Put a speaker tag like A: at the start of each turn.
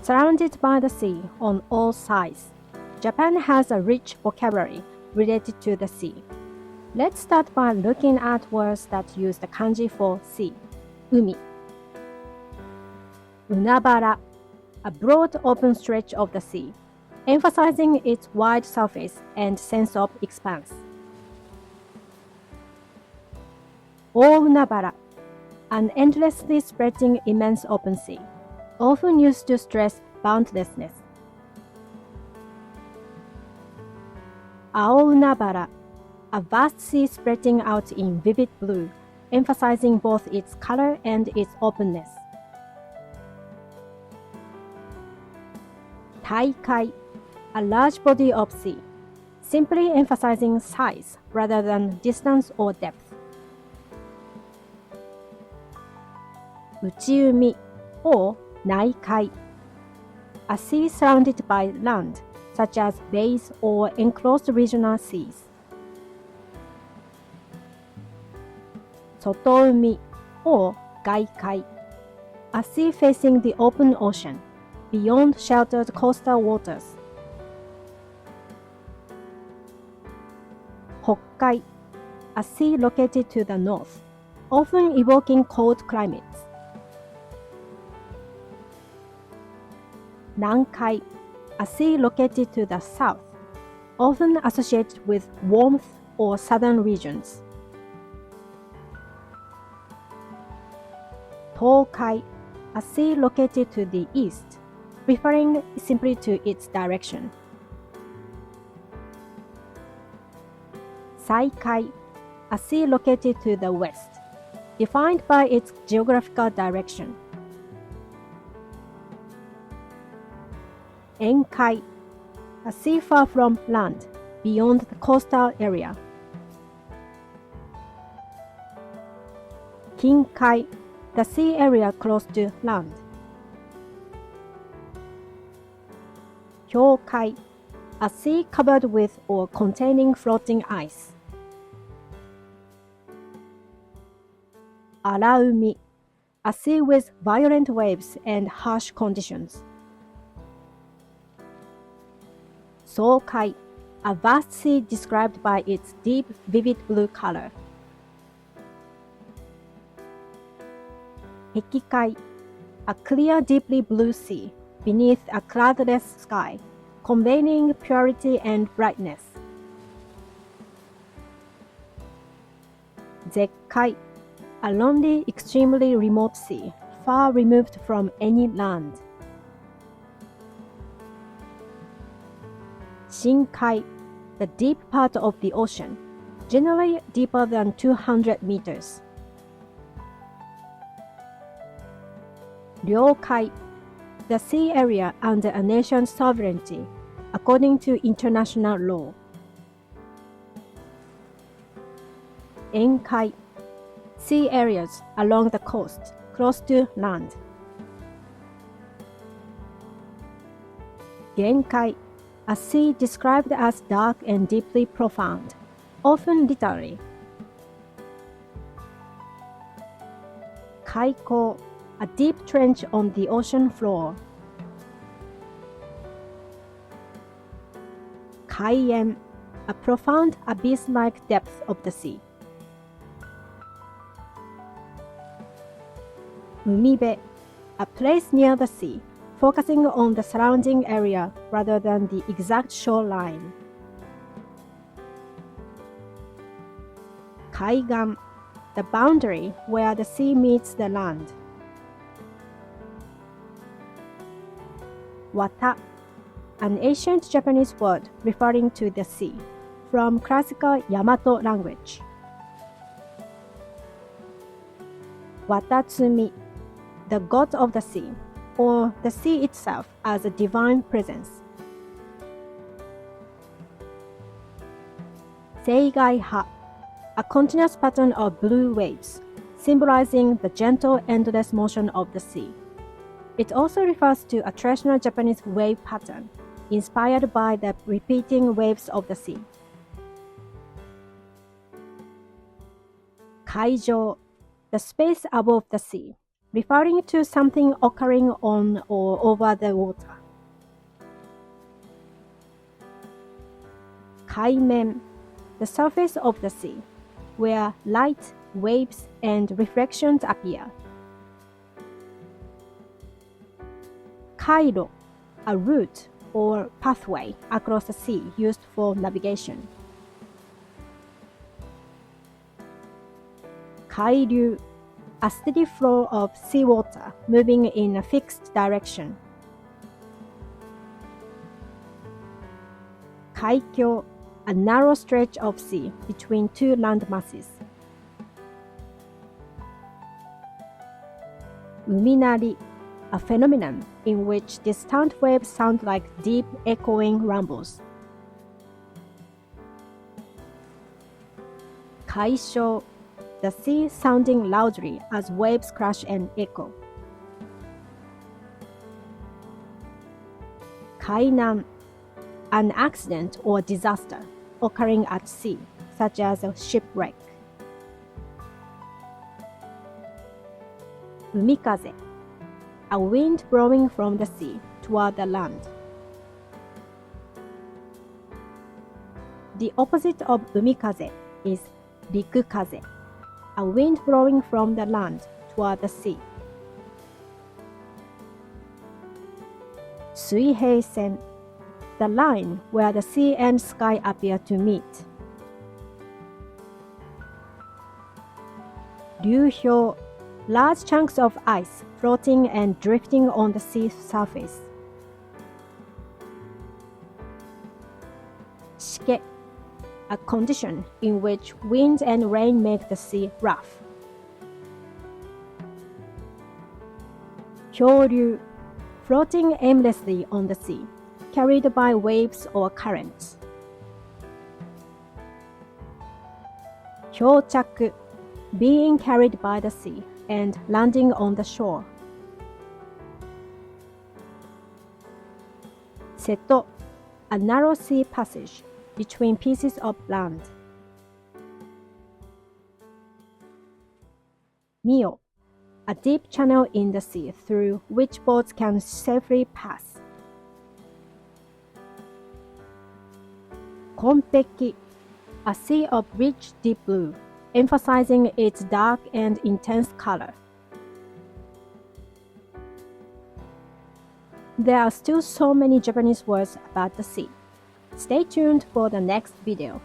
A: Surrounded by the sea on all sides, Japan has a rich vocabulary related to the sea. Let's start by looking at words that use the kanji for sea, umi. Unabara, a broad open stretch of the sea, emphasizing its wide surface and sense of expanse. Ounabara, an endlessly spreading immense open sea, often used to stress boundlessness. Ao'unabara, a vast sea spreading out in vivid blue, emphasizing both its color and its openness. Taikai, a large body of sea, simply emphasizing size rather than distance or depth. Uchiumi, or naikai, a sea surrounded by land, such as bays or enclosed regional seas. Sotoumi, or gaikai, a sea facing the open ocean, beyond sheltered coastal waters. Hokkai, a sea located to the north, often evoking cold climates. Nankai, a sea located to the south, often associated with warmth or southern regions. Toukai, a sea located to the east, referring simply to its direction. Saikai, a sea located to the west, defined by its geographical direction. Enkai, a sea far from land, beyond the coastal area. Kinkai, the sea area close to land. Hyoukai, a sea covered with or containing floating ice. Araumi, a sea with violent waves and harsh conditions. Soukai, a vast sea described by its deep, vivid blue color. Hekikai, a clear, deeply blue sea beneath a cloudless sky, conveying purity and brightness. Zekkai, a lonely, extremely remote sea, far removed from any land. Shinkai, the deep part of the ocean, generally deeper than 200 meters. Ryoukai, the sea area under a nation's sovereignty, according to international law. Enkai, sea areas along the coast, close to land. Genkai, a sea described as dark and deeply profound, often literally. Kaikou, a deep trench on the ocean floor. Kaien, a profound abyss-like depth of the sea. Umibe, a place near the sea, focusing on the surrounding area rather than the exact shoreline. Kaien, the boundary where the sea meets the land. Wata, an ancient Japanese word referring to the sea, from classical Yamato language. Watatsumi, the god of the sea, or the sea itself as a divine presence. Saikai, a continuous pattern of blue waves, symbolizing the gentle, endless motion of the sea. It also refers to a traditional Japanese wave pattern, inspired by the repeating waves of the sea. Kaijou, the space above the sea, referring to something occurring on or over the water. Kaien, the surface of the sea, where light, waves, and reflections appear. Kairo, a route or pathway across the sea used for navigation. Kairyu, a steady flow of seawater moving in a fixed direction. Kaikou, a narrow stretch of sea between two land masses. Uminari, a phenomenon in which distant waves sound like deep echoing rumbles. Kaishou, the sea sounding loudly as waves crash and echo. Kainan, an accident or disaster occurring at sea, such as a shipwreck. Umikaze, a wind blowing from the sea toward the land. The opposite of umikaze is rikukaze, a wind blowing from the land toward the sea. Suihei-sen, the line where the sea and sky appear to meet. Ryouhyou, large chunks of ice floating and drifting on the sea surface. Shike, a condition in which wind and rain make the sea rough. Hyoryu, floating aimlessly on the sea, carried by waves or currents. Hyouchaku, being carried by the sea and landing on the shore. Seto, a narrow sea passage between pieces of land. Mio, a deep channel in the sea through which boats can safely pass. Konpeki, a sea of rich deep blue, emphasizing its dark and intense color. There are still so many Japanese words about the sea. Stay tuned for the next video.